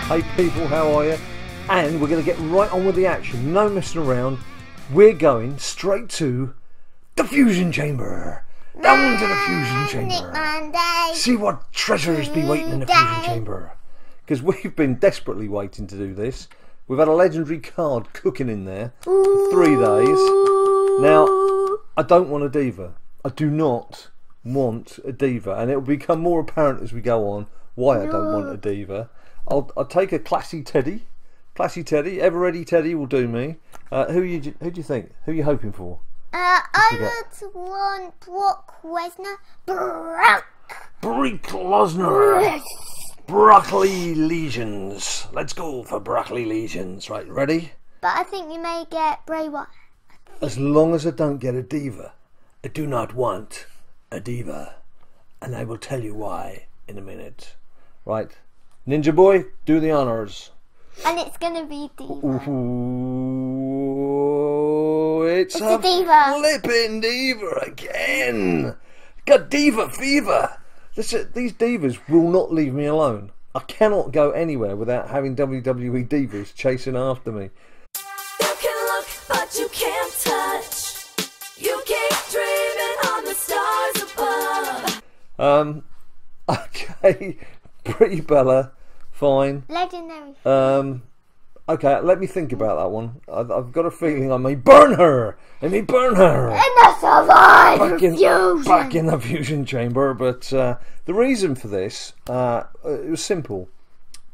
Hey people, how are you? And we're going to get right on with the action. No messing around. We're going straight to the Fusion Chamber. Down to the Fusion Chamber. See what treasures be waiting in the Fusion Chamber. Because we've been desperately waiting to do this. We've had a legendary card cooking in there for 3 days. Now, I don't want a diva. I do not want a diva. And it will become more apparent as we go on why I don't want a diva. I'll take a classy Teddy. Classy Teddy. Ever ready Teddy will do me. Who do you think? Who are you hoping for? I would want Brock Lesnar. Brock Lesnar. Broccoli lesions. Let's go for broccoli lesions. Right, ready? But I think you may get Bray Wyatt. As long as I don't get a diva. I do not want a diva. And I will tell you why in a minute. Right. Ninja Boy, do the honours. And it's going to be diva. Ooh, it's a diva. Flipping diva again. Got diva fever. These divas will not leave me alone. I cannot go anywhere without having WWE divas chasing after me. You can look, but you can't touch. You keep dreaming on the stars above. Okay, Pretty Bella, fine. Legendary. Okay, let me think about that one. I've got a feeling I may burn her. I may burn her. In the Survivor Fusion. Back in the Fusion Chamber. But the reason for this, it was simple.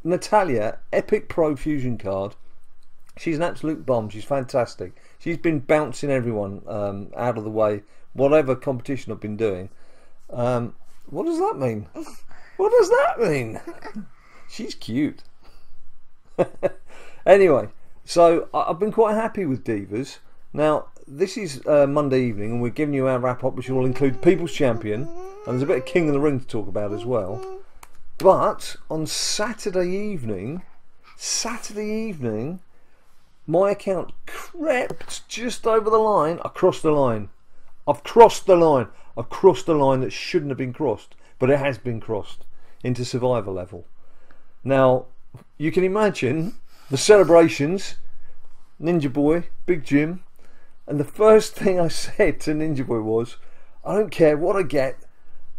Natalya, Epic Pro Fusion card. She's an absolute bomb. She's fantastic. She's been bouncing everyone out of the way, whatever competition I've been doing. What does that mean? What does that mean? She's cute. Anyway, so I've been quite happy with divas. Now, this is Monday evening, and we're giving you our wrap-up, which will include People's Champion, and there's a bit of King of the Ring to talk about as well. But on Saturday evening, my account crept just over the line. I crossed the line. I've crossed the line. I've crossed the line that shouldn't have been crossed, but it has been crossed into Survivor level. Now, you can imagine the celebrations, Ninja Boy, Big Jim, and the first thing I said to Ninja Boy was, I don't care what I get,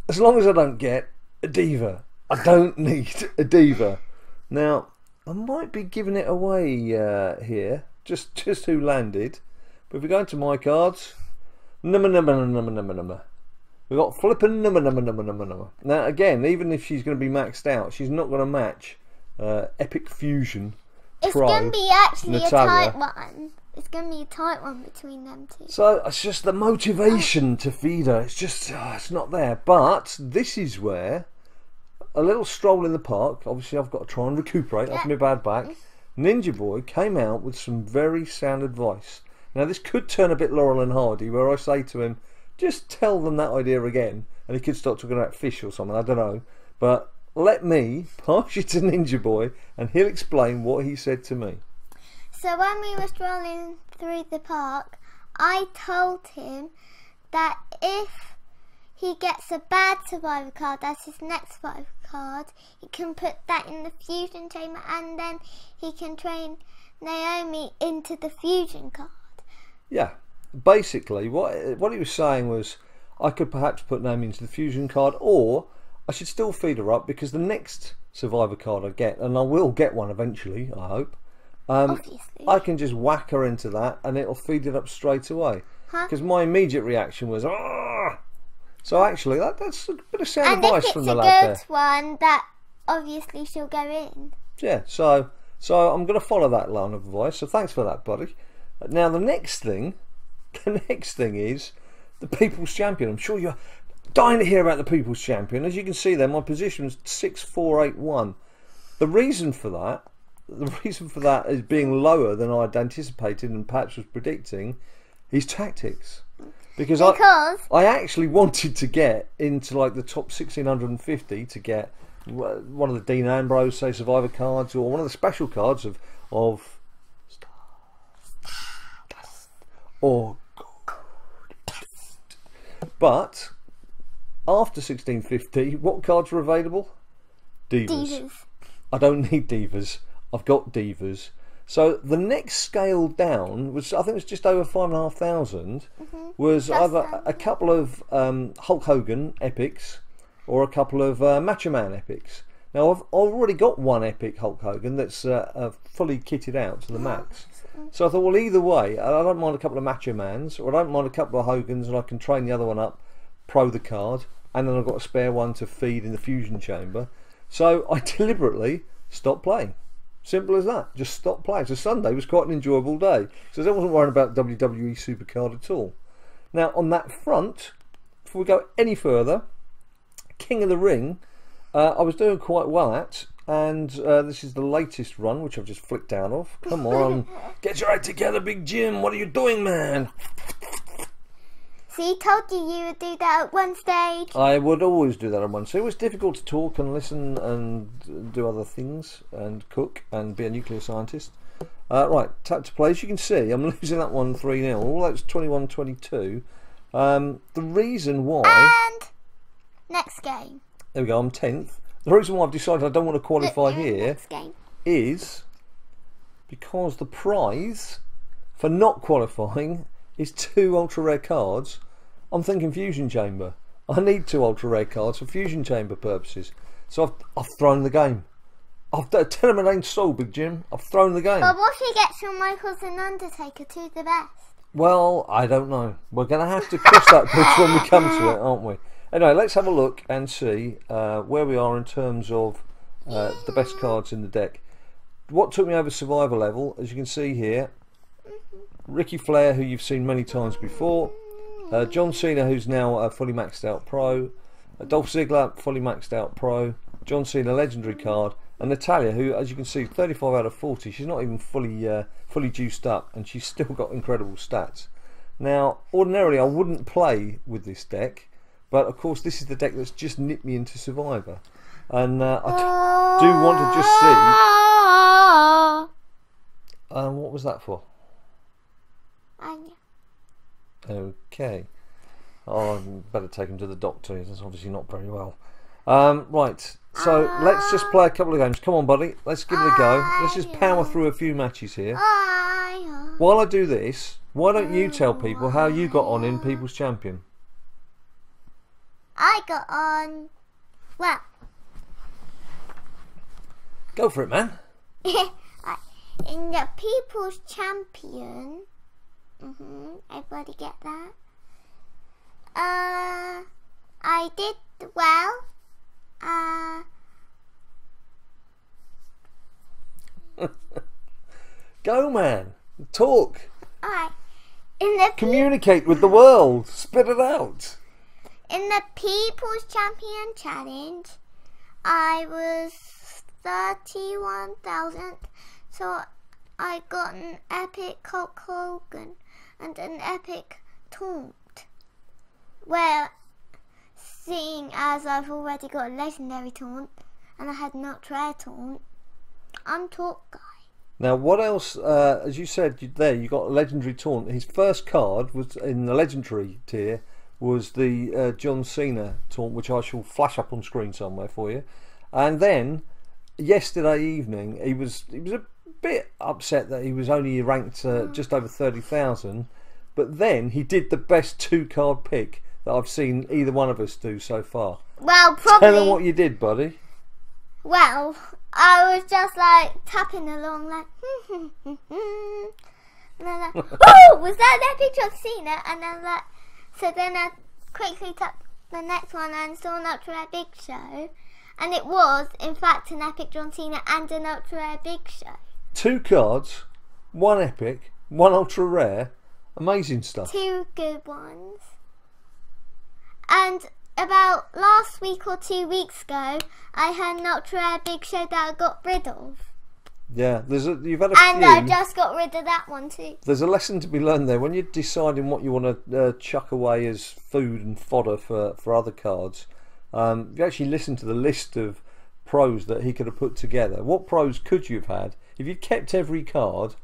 as long as I don't get a diva. I don't need a diva. Now, I might be giving it away here, just who landed, but if we go into my cards, we've got flipping number. Now again, even if she's going to be maxed out, she's not going to match Epic Fusion. It's going to be actually Natalya. A tight one. It's going to be a tight one between them two. So it's just the motivation to feed her. It's just, it's not there. But this is where a little stroll in the park. Obviously, I've got to try and recuperate after my bad back. Ninja Boy came out with some very sound advice. Now this could turn a bit Laurel and Hardy, where I say to him, just tell them that idea again, and he could start talking about fish or something, I don't know. But let me pass you to Ninja Boy, and he'll explain what he said to me. So when we were strolling through the park, I told him that if he gets a bad Survivor card, that's his next Survivor card, he can put that in the Fusion Chamber, and then he can train Naomi into the Fusion card. Yeah. Basically, what he was saying was, I could perhaps put Naomi into the Fusion card, or I should still feed her up, because the next Survivor card I get, and I will get one eventually, I hope, I can just whack her into that, and it'll feed it up straight away. Because my immediate reaction was, ah! So actually, that's a bit of sound advice from the lad there. And if it's a good one, that obviously she'll go in. Yeah, so I'm going to follow that line of advice, so thanks for that, buddy. Now the next thing is the People's Champion. I'm sure you're dying to hear about the People's Champion. As you can see there, my position was 6-4-8-1. The reason for that is being lower than I'd anticipated and perhaps was predicting, is tactics. Because I actually wanted to get into like the top 1650 to get one of the Dean Ambrose, say, Survivor cards, or one of the special cards of or Goldust. But after 1650, what cards were available? Divas. I don't need divas. I've got divas. So the next scale down was, I think it was just over 5,500. Was either a couple of Hulk Hogan epics or a couple of Macho Man epics. Now I've already got one epic Hulk Hogan that's fully kitted out to the max. So I thought, well, either way, I don't mind a couple of Macho Mans, or I don't mind a couple of Hogans, and I can train the other one up, pro the card, and then I've got a spare one to feed in the fusion chamber. So I deliberately stopped playing. Simple as that. Just stopped playing. So Sunday was quite an enjoyable day. So I wasn't worrying about WWE SuperCard at all. Now on that front, before we go any further, King of the Ring, I was doing quite well at, and this is the latest run, which I've just flicked out of. Come on, get your act together, Big Jim. What are you doing, man? See, told you would do that at one stage. I would always do that at one stage. It was difficult to talk and listen and do other things and cook and be a nuclear scientist. Right, tap to play. As you can see, I'm losing that one 3-0. All that's 21-22. The reason why... And next game. There we go, I'm 10th. The reason why I've decided I don't want to qualify here Next game. is because the prize for not qualifying is 2 ultra rare cards. I'm thinking Fusion Chamber. I need 2 ultra rare cards for Fusion Chamber purposes. So I've thrown the game. Tell him it ain't so, Big Jim. I've thrown the game. But what if he gets Shawn Michaels and Undertaker to the best? Well, I don't know. We're going to have to cross that bridge when we come to it, aren't we? Anyway, let's have a look and see where we are in terms of the best cards in the deck. What took me over survivor level, as you can see here, Ricky Flair, who you've seen many times before, John Cena, who's now a fully maxed out pro, Dolph Ziggler, fully maxed out pro, John Cena legendary card, and Natalia, who, as you can see, 35 out of 40. She's not even fully juiced up, and she's still got incredible stats. Now, ordinarily, I wouldn't play with this deck, but of course, this is the deck that's just nipped me into survivor, and I do want to just see. What was that for? Okay. Oh, I better take him to the doctor. He's obviously not very well. Right. So let's just play a couple of games. Come on, buddy. Let's give it a go. Let's just power through a few matches here. While I do this, why don't you tell people how you got on in People's Champion? I got on... Well... Go for it, man. In the People's Champion... everybody get that? I did well. Go, man. Talk. Alright. In the Communicate with the world. Spit it out. In the People's Champion Challenge, I was 31,000. So I got an epic Hulk Hogan and an epic taunt. Well, seeing as I've already got a legendary taunt and I had an ultra rare taunt, I'm talk guy. Now, what else? As you said there, you got a legendary taunt. His first card was in the legendary tier. Was the John Cena taunt, which I shall flash up on screen somewhere for you. And then yesterday evening, he was a bit upset that he was only ranked just over 30,000. But then he did the best 2-card pick that I've seen either one of us do so far. Well, probably. Tell him what you did, buddy. Well, I was just like tapping along, like, and then like, oh, was that an epic John Cena? And then like, so then I quickly tapped the next one and saw an ultra rare Big Show, and it was in fact an epic John Cena and an ultra rare Big Show. 2 cards, 1 epic, 1 ultra rare, amazing stuff. 2 good ones. And about last week or 2 weeks ago, I had an ultra rare Big Show that I got rid of. Yeah, you've had a few. And I just got rid of that one too. There's a lesson to be learned there. When you're deciding what you want to chuck away as food and fodder for other cards, you actually listen to the list of pros that he could have put together. What pros could you have had? If you'd kept every card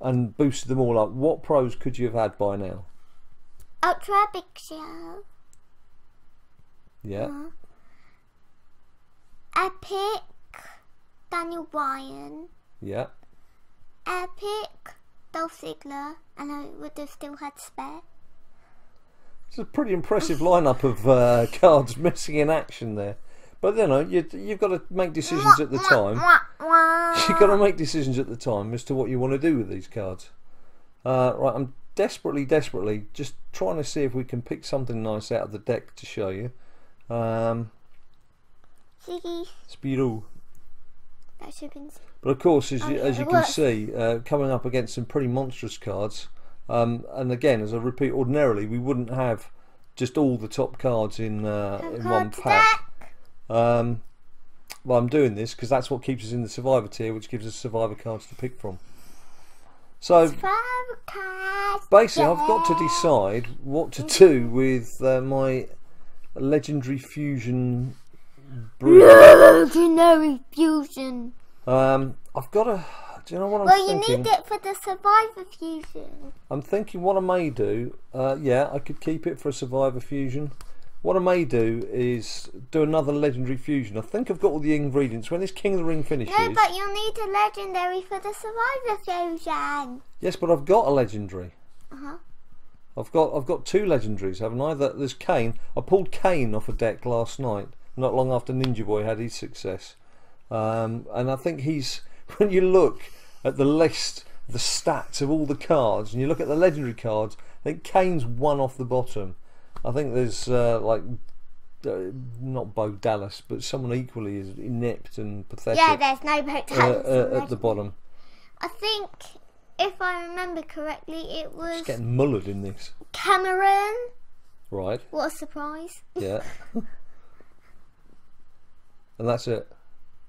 and boosted them all up, what pros could you have had by now? Ultra rare Big Show. Yeah. Epic Daniel Bryan, Yeah. Epic, Dolph Ziggler, and I would have still had spare. It's a pretty impressive lineup of cards missing in action there. But you know, you've got to make decisions at the time. You've got to make decisions at the time as to what you want to do with these cards. Right, I'm desperately just trying to see if we can pick something nice out of the deck to show you. Spirou. That should have been. But of course, as you can see, coming up against some pretty monstrous cards. And again, as I repeat, ordinarily we wouldn't have just all the top cards in one pack. Well, I'm doing this because that's what keeps us in the Survivor tier, which gives us Survivor cards to pick from. So basically, I've got to decide what to do with my Legendary Fusion breed. Legendary Fusion. I've got to. Do you know what I'm thinking? Well, you need it for the Survivor Fusion. I'm thinking what I may do. Yeah, I could keep it for a Survivor Fusion. What I may do is do another Legendary Fusion. I think I've got all the ingredients. When this King of the Ring finishes... No, but you'll need a Legendary for the Survivor Fusion. Yes, but I've got a Legendary. Uh-huh. I've got two Legendaries, haven't I? There's Kane. I pulled Kane off a deck last night, not long after Ninja Boy had his success. And I think he's... When you look at the list, the stats of all the cards, and you look at the Legendary cards, I think Kane's one off the bottom. I think there's not Bo Dallas, but someone equally as inept and pathetic. Yeah, there's no Bo Dallas at the bottom. I think, if I remember correctly, it was Just getting mullered in this. Cameron. Right. What a surprise. Yeah. And that's it.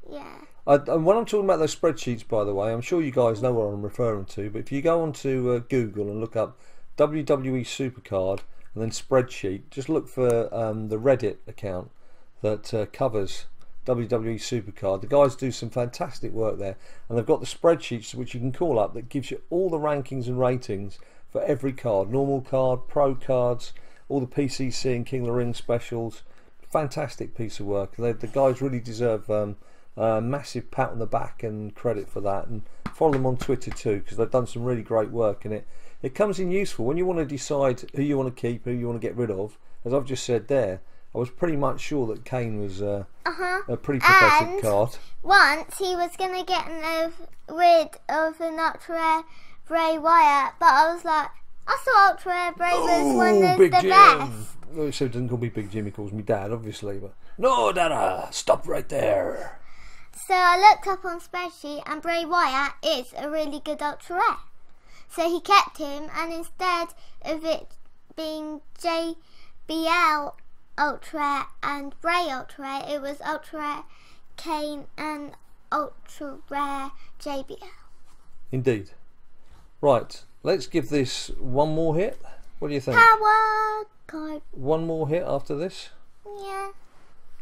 Yeah. And when I'm talking about those spreadsheets, by the way, I'm sure you guys know what I'm referring to, but if you go onto Google and look up WWE SuperCard and then spreadsheet, just look for the Reddit account that covers WWE SuperCard. The guys do some fantastic work there, and they've got the spreadsheets which you can call up that gives you all the rankings and ratings for every card, normal card, pro cards, all the PCC and King of the Ring specials. Fantastic piece of work. The guys really deserve a massive pat on the back and credit for that, and follow them on Twitter too, because they've done some really great work in it. It comes in useful when you want to decide who you want to keep, who you want to get rid of. As I've just said there, I was pretty much sure that Kane was a pretty pathetic card. Once he was going to get rid of an ultra rare Bray Wyatt, but I was like, I thought ultra rare Bray was one of the best. Well, so he doesn't call me Big Jim, he calls me Dad, obviously. But no, Dada, stop right there. So I looked up on spreadsheet, and Bray Wyatt is a really good ultra rare. So he kept him, and instead of it being JBL ultra rare and Bray ultra rare, it was ultra rare Kane and ultra rare JBL. Indeed. Right, let's give this one more hit. What do you think? Power card. One more hit after this? Yeah.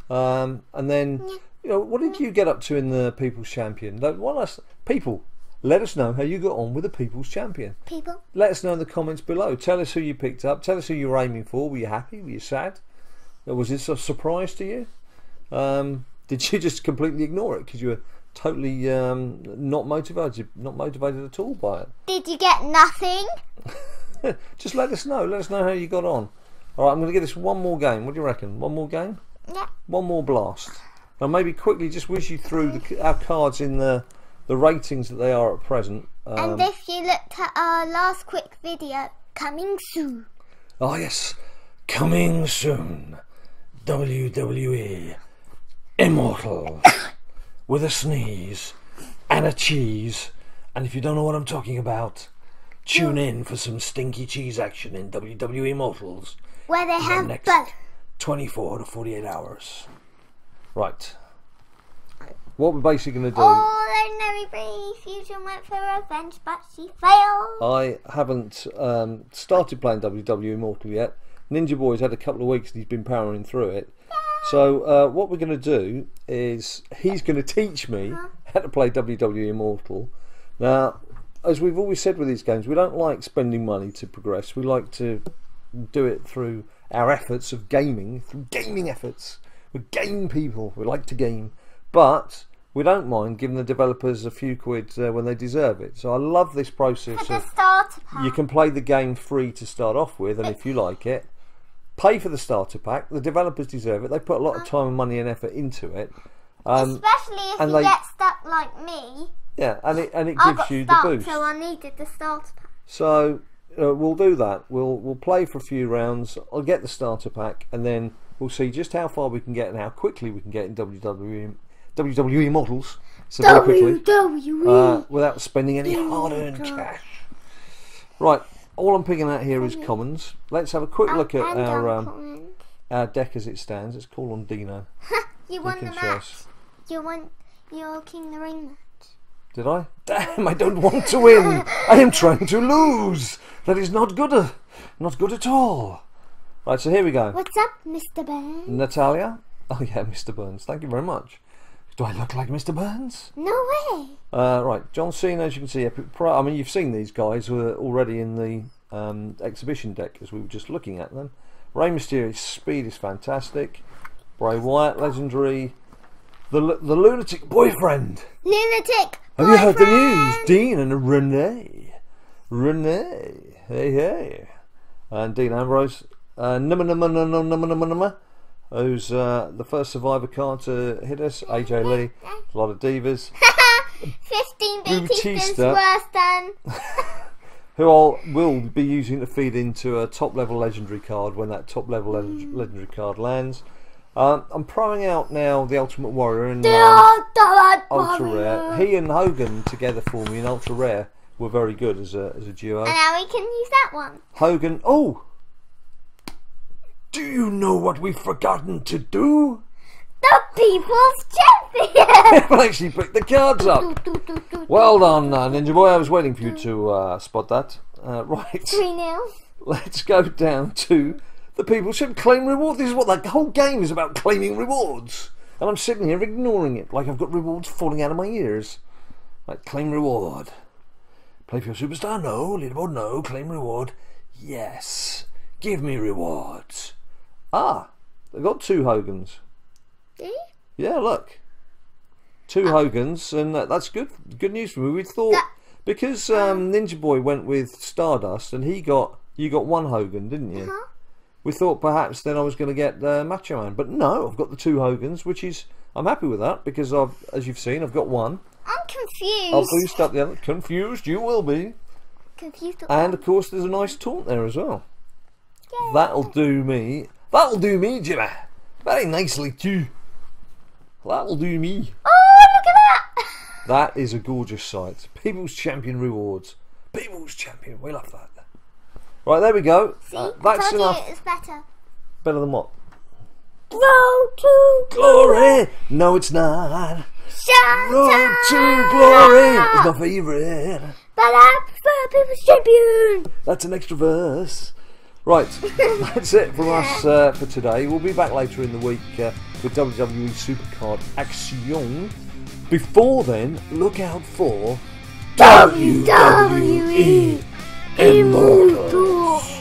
And then, you know, what did you get up to in the People's Champion? People, let us know how you got on with the People's Champion. People. Let us know in the comments below. Tell us who you picked up. Tell us who you were aiming for. Were you happy? Were you sad? Or was this a surprise to you? Did you just completely ignore it because you were totally not motivated at all by it? Did you get nothing? Just let us know. Let us know how you got on. All right, I'm going to give this one more game. What do you reckon? One more game? Yeah. One more blast. Now maybe quickly just whiz you through our cards in the ratings that they are at present. And if you looked at our last quick video, coming soon. Oh yes, coming soon. WWE Immortal with a sneeze and a cheese. And if you don't know what I'm talking about, tune in for some stinky cheese action in WWE Immortals. Where they have next butter. 24 to 48 hours. Right. What we're basically going to do... Legendary Bray Fusion went for revenge, but she failed. I haven't started playing WWE Immortal yet. Ninja Boy's had a couple of weeks and he's been powering through it. So what we're going to do is he's going to teach me how to play WWE Immortal. Now, as we've always said with these games, we don't like spending money to progress. We like to do it through our efforts of gaming, through gaming efforts. We're game people. We like to game. But we don't mind giving the developers a few quid when they deserve it. So I love this process. For the starter pack. You can play the game free to start off with, and if you like it, pay for the starter pack. The developers deserve it. They put a lot of time, money, and effort into it. Especially if you get stuck like me. Yeah, and it I gives got you stuck, the boost. so I needed the starter pack. So we'll do that. We'll play for a few rounds. I'll get the starter pack, and then we'll see just how far we can get and how quickly we can get in WWE models. So very quickly, without spending any hard-earned cash. Right, all I'm picking out here is commons. Let's have a quick look at our deck as it stands. Let's call on Dino. You won the match. You won your King of the Ring match. Did I? Damn, I don't want to win. I am trying to lose. That is not good. Not good at all. Right, so here we go. What's up, Mr. Burns? Natalia? Oh yeah, Mr. Burns. Thank you very much. Do I look like Mr. Burns? No way. Right, John Cena, as you can see, I mean, you've seen these guys who are already in the exhibition deck as we were just looking at them. Rey Mysterio's speed is fantastic. Bray Wyatt, legendary. The lunatic boyfriend. Lunatic boyfriend. Have you heard the news? Dean and Renee. Hey. And Dean Ambrose. Who's the first Survivor card to hit us. AJ Lee. A lot of divas. 15 Batista's worse than. Who I will be using to feed into a top level legendary card when that top level legendary card lands. I'm throwing out now the Ultimate Warrior and Ultra Rare. He and Hogan together for me in Ultra Rare were very good as a duo. And now we can use that one. Hogan. Oh! Do you know what we've forgotten to do? The People's Champion! We'll actually pick the cards up. Well done, Ninja Boy. I was waiting for you to spot that. Right. 3-0. Let's go down to the People's Champion. Claim reward. This is what the whole game is about, claiming rewards. And I'm sitting here ignoring it like I've got rewards falling out of my ears. Right, claim reward. Play for your superstar? No. Leaderboard? No. Claim reward? Yes. Give me rewards. Ah, they've got 2 Hogans. Yeah, look. 2 Hogans, and that's good news for me. We thought, because Ninja Boy went with Stardust, and you got 1 Hogan, didn't you? We thought perhaps then I was going to get Macho Man, but no, I've got the 2 Hogans, which is, I'm happy with that, because as you've seen, I've got 1. I'm confused. I'll boost up the other. Confused, you will be. Confused. And of course, there's a nice taunt there as well. Yay. That'll do me. That'll do me, Jimmy. Very nicely too. That'll do me. Oh, look at that! That is a gorgeous sight. People's Champion rewards. People's Champion. We love that. Right, there we go. See, that's I told enough. you it's better. Better than what? Road to Glory. No, it's not. Road to Glory is my favourite. But I prefer People's Champion. That's an extra verse. Right, that's it from us for today. We'll be back later in the week with WWE SuperCard Action. Before then, look out for WWE Immortals.